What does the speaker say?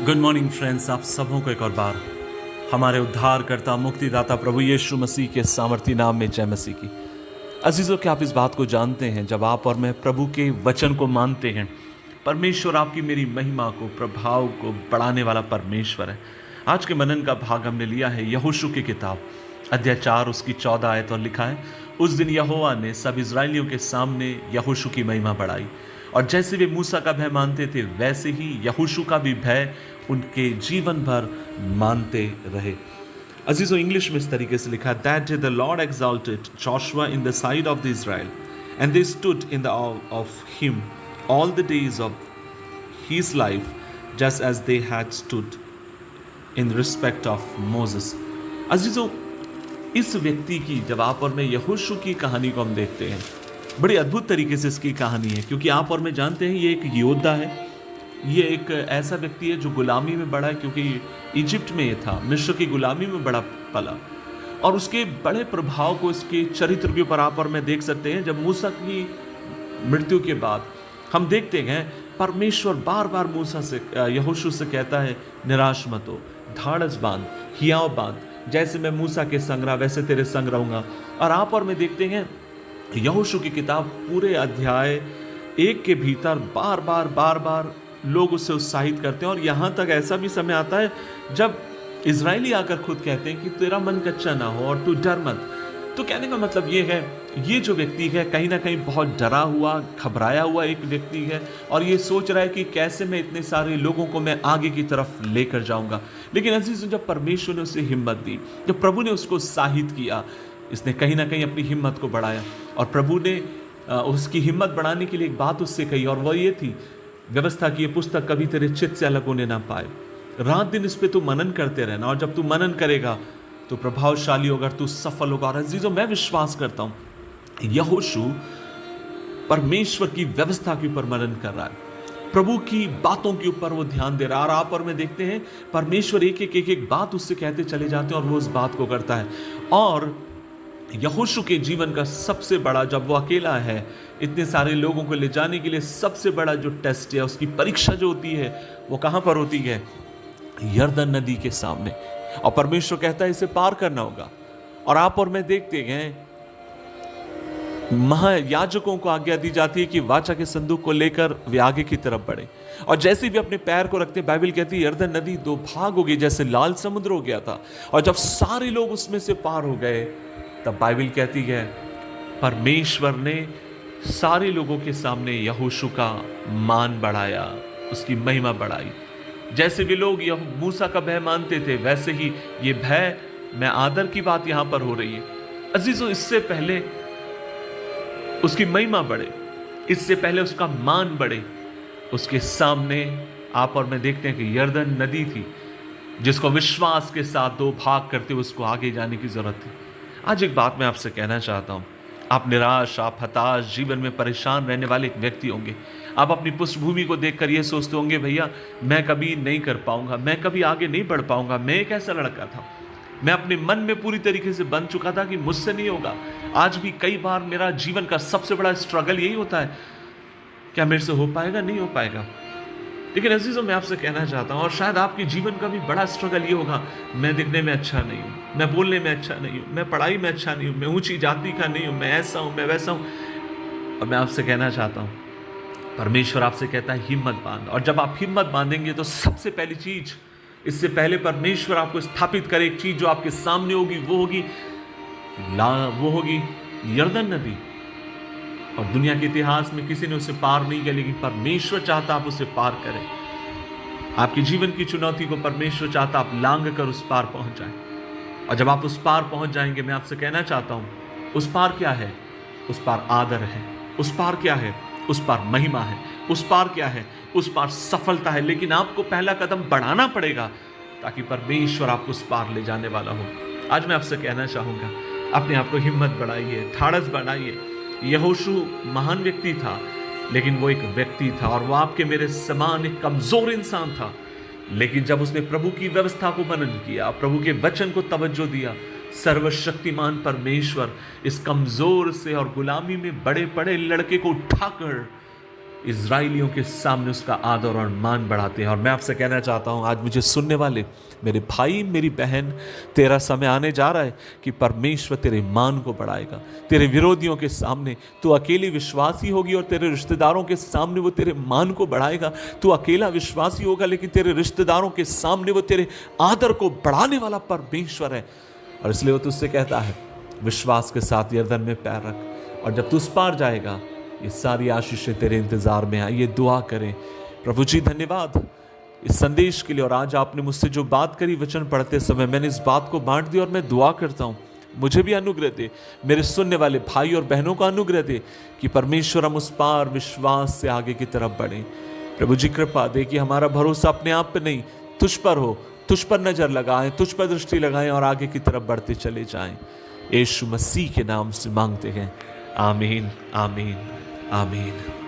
Good morning friends, आप सबों को एक और बार हमारे उद्धारकर्ता मुक्तिदाता प्रभु यीशु मसीह के सामर्थी नाम में जय मसीह की। अजीजों, क्या आप इस बात को जानते हैं, जब आप और मैं प्रभु के वचन को मानते हैं, परमेश्वर आपकी मेरी महिमा को, प्रभाव को बढ़ाने वाला परमेश्वर है। आज के मनन का भाग हमने लिया है यहोशू की किताब अध्याय 4 उसकी 14 आयत, और लिखा है, उस दिन यहोवा ने सब इजरायलियों के सामने यहोशू की महिमा बढ़ाई, और जैसे वे मूसा का भय मानते थे वैसे ही यहोशू का भी भय उनके जीवन भर मानते रहे। अजीजों, इंग्लिश में इस तरीके से लिखा, that the lord exalted Joshua in the sight of the Israel and they stood in the of him all the days of his life just as they had stood in respect of Moses. अजीजों, इस व्यक्ति की, जब आप और मैं यहोशू की कहानी को हम देखते हैं, बड़ी अद्भुत तरीके से इसकी कहानी है, क्योंकि आप और मैं जानते हैं ये एक योद्धा है। ये एक ऐसा व्यक्ति है जो गुलामी में बड़ा है, क्योंकि इजिप्ट में ये था, मिस्र की गुलामी में बड़ा पला, और उसके बड़े प्रभाव को इसके चरित्र के ऊपर आप और मैं देख सकते हैं। जब मूसा की मृत्यु के बाद हम देखते हैं परमेश्वर बार बार मूसा से, यहोशू से कहता है, निराश मत हो, धाड़स बांध, हियाव बांध, जैसे मैं मूसा के संग रहा वैसे तेरे संग रहूंगा। और आप और मैं देखते हैं यहोशू की किताब पूरे अध्याय 1 के भीतर बार बार लोग उससे उत्साहित करते हैं, और यहाँ तक ऐसा भी समय आता है जब इजरायली आकर खुद कहते हैं कि तेरा मन कच्चा ना हो और तू डर मत। तो कहने का मतलब ये है, ये जो व्यक्ति है कहीं ना कहीं बहुत डरा हुआ, घबराया हुआ एक व्यक्ति है, और ये सोच रहा है कि कैसे मैं इतने सारे लोगों को मैं आगे की तरफ लेकर जाऊंगा। लेकिन अजीज, जब परमेश्वर ने उसे हिम्मत दी, जब प्रभु ने उसको उत्साहित किया, इसने कहीं ना कहीं अपनी हिम्मत को बढ़ाया, और प्रभु ने उसकी हिम्मत बढ़ाने के लिए एक बात उससे कही, और वह ये थी, व्यवस्था की ये पुस्तक कभी तेरे चित्त से अलग होने ना पाए, रात दिन इस पे तू मनन करते रहना, और जब तू मनन करेगा तो प्रभावशाली होगा, तू सफल होगा। और अजीजों, मैं विश्वास करता हूं यहोशू परमेश्वर की व्यवस्था के ऊपर मनन कर रहा है, प्रभु की बातों के ऊपर वो ध्यान दे रहा है। और आप और मैं देखते हैं परमेश्वर एक बात उससे कहते चले जाते हैं, और वो उस बात को करता है। और यहोशू के जीवन का सबसे बड़ा, जब वो अकेला है इतने सारे लोगों को ले जाने के लिए, सबसे बड़ा जो टेस्ट है, उसकी परीक्षा जो होती है, वो कहां पर होती है? यरदन नदी के सामने। और परमेश्वर कहता है इसे पार करना होगा। और आप और मैं देखते हैं महायाजकों को आज्ञा दी जाती है कि वाचा के संदूक को लेकर वे आगे की तरफ बढ़े, और जैसे भी अपने पैर को रखते, बाइबल कहती है यरदन नदी 2 भाग हो गई, जैसे लाल समुद्र हो गया था। और जब सारे लोग उसमें से पार हो गए, तब बाइबल कहती है परमेश्वर ने सारे लोगों के सामने यहोशू का मान बढ़ाया, उसकी महिमा बढ़ाई। जैसे भी लोग मूसा का भय मानते थे, वैसे ही ये भय में आदर की बात यहां पर हो रही है। अजीजों, इससे पहले उसकी महिमा बढ़े, इससे पहले उसका मान बढ़े, उसके सामने आप और मैं देखते हैं कि यरदन नदी थी, जिसको विश्वास के साथ 2 भाग करते हुए उसको आगे जाने की जरूरत थी। आज एक बात मैं आपसे कहना चाहता हूं, आप निराश, आप हताश, जीवन में परेशान रहने वाले एक व्यक्ति होंगे। आप अपनी पृष्ठभूमि को देखकर ये सोचते होंगे, भैया मैं कभी नहीं कर पाऊंगा, मैं कभी आगे नहीं बढ़ पाऊंगा, मैं एक ऐसा लड़का था, मैं अपने मन में पूरी तरीके से बन चुका था कि मुझसे नहीं होगा। आज भी कई बार मेरा जीवन का सबसे बड़ा स्ट्रगल यही होता है, क्या मेरे से हो पाएगा, नहीं हो पाएगा। लेकिन अजीजों, मैं आपसे कहना चाहता हूं, और शायद आपके जीवन का भी बड़ा स्ट्रगल ये होगा, मैं दिखने में अच्छा नहीं हूं, मैं बोलने में अच्छा नहीं हूं, मैं पढ़ाई में अच्छा नहीं हूं, मैं ऊंची जाति का नहीं हूं, मैं ऐसा हूं, मैं वैसा हूं। और मैं आपसे कहना चाहता हूं, परमेश्वर आपसे कहता है हिम्मत बांध। और जब आप हिम्मत बांधेंगे तो सबसे पहली चीज, इससे पहले परमेश्वर आपको स्थापित करे एक चीज जो आपके सामने होगी, वो होगी यरदन नदी। और दुनिया के इतिहास में किसी ने उसे पार नहीं किया, लेकिन परमेश्वर चाहता आप उसे पार करें। आपके जीवन की चुनौती को परमेश्वर चाहता आप लांग कर उस पार पहुंच जाएं। और जब आप उस पार पहुंच जाएंगे, मैं आपसे कहना चाहता हूं, उस पार क्या है? उस पार आदर है। उस पार क्या है? उस पार महिमा है। उस पार क्या है? उस पार सफलता है। लेकिन आपको पहला कदम बढ़ाना पड़ेगा, ताकि परमेश्वर आपको उस पार ले जाने वाला हो। आज मैं आपसे कहना चाहूंगा, अपने आप को हिम्मत बढ़ाइए, ढाढ़स बढ़ाइए। यहोशू महान व्यक्ति था, लेकिन वो एक व्यक्ति था, और वो आपके मेरे समान एक कमजोर इंसान था। लेकिन जब उसने प्रभु की व्यवस्था को मनन किया, प्रभु के वचन को तवज्जो दिया, सर्वशक्तिमान परमेश्वर इस कमजोर से और गुलामी में बड़े बड़े लड़के को उठाकर इजराइलियों के सामने उसका आदर और मान बढ़ाते हैं। और मैं आपसे कहना चाहता हूँ, आज मुझे सुनने वाले मेरे भाई मेरी बहन, तेरा समय आने जा रहा है कि परमेश्वर तेरे मान को बढ़ाएगा। तेरे विरोधियों के सामने तू अकेली विश्वासी होगी और तेरे रिश्तेदारों के सामने वो तेरे मान को बढ़ाएगा। तू अकेला विश्वासी होगा लेकिन तेरे रिश्तेदारों के सामने वो तेरे आदर को बढ़ाने वाला परमेश्वर है। और इसलिए वो तुझसे कहता है, विश्वास के साथ यरदन में पैर रख, और जब तू उस पार जाएगा ये सारी आशीषें तेरे इंतजार में आइए। दुआ करें। प्रभु जी धन्यवाद इस संदेश के लिए। और आज आपने मुझसे जो बात करी वचन पढ़ते समय, मैंने इस बात को बांट दिया और मैं दुआ करता हूँ मुझे भी अनुग्रह दे, मेरे सुनने वाले भाई और बहनों को अनुग्रह दे कि परमेश्वर हम उस पार विश्वास से आगे की तरफ बढ़ें। प्रभु जी कृपा दे कि हमारा भरोसा अपने आप पे नहीं, तुझ पर हो, तुझ पर नजर लगाएं, तुझ पर दृष्टि लगाएं और आगे की तरफ बढ़ते चले जाएं। यीशु मसीह के नाम से मांगते हैं, आमीन, आमीन, आमीन।